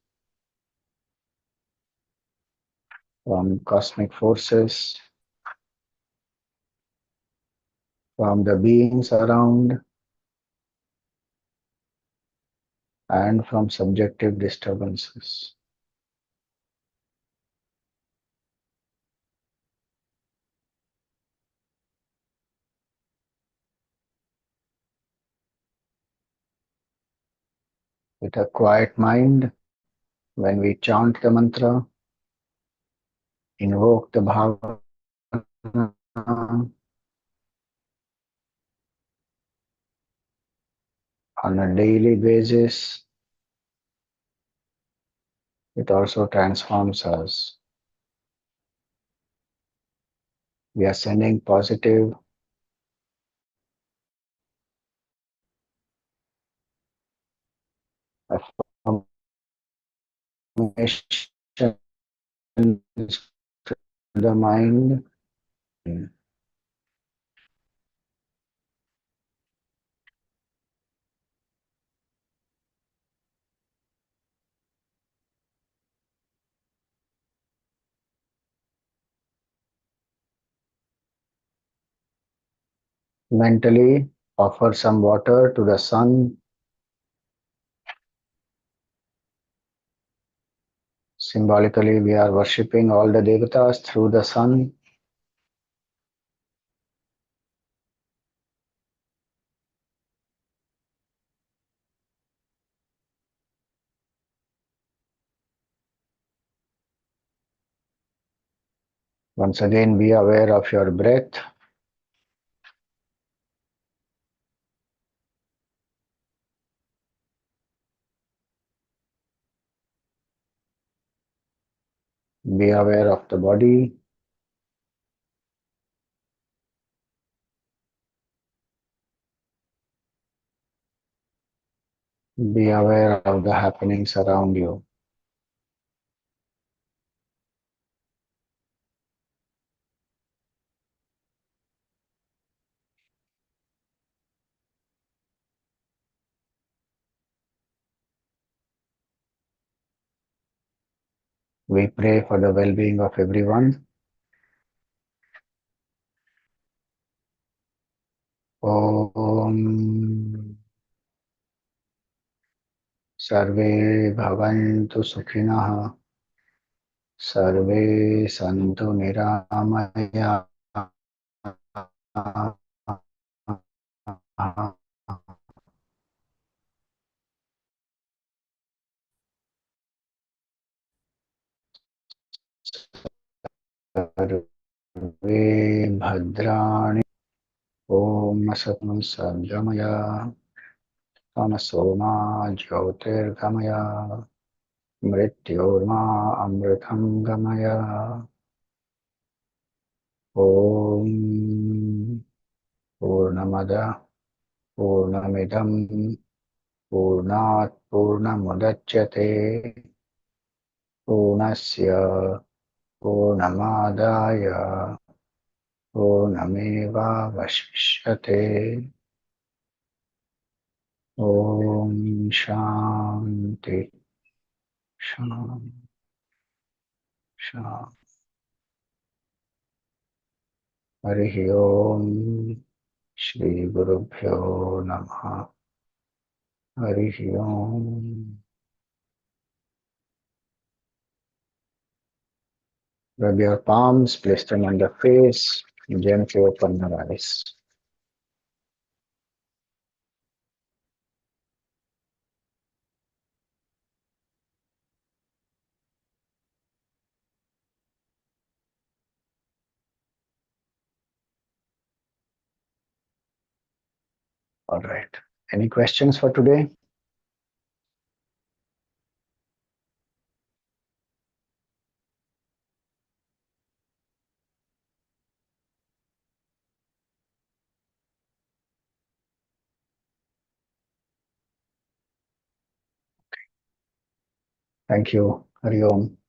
from cosmic forces, from the beings around, and from subjective disturbances. With a quiet mind, when we chant the mantra, invoke the bhavana on a daily basis, it also transforms us. We are sending positive affirmations to the mind. Mentally, offer some water to the sun. Symbolically, we are worshipping all the devatas through the sun. Once again, be aware of your breath. Be aware of the body. Be aware of the happenings around you. We pray for the well-being of everyone. Om Sarve Bhavantu Sukhinah. Sarve Santu Niramaya. Sarve Bhadrani. Om Asatman Sadgamaya. Tamasoma Jyotirgamaya. Mrityorma Amritam Gamaya. Om Purnamada Purnamidam Purnat Purnamudachyate Purnasya Purnamadaya पूर्णमेवावशिष्यते। ॐ शान्ति शान्ति शान्ति। हरिः ओम। श्री गुरुभ्यो नमः। हरिः ओम। Rub your palms, place them on the face, gently open your eyes. All right. Any questions for today? Thank you. Hari Om.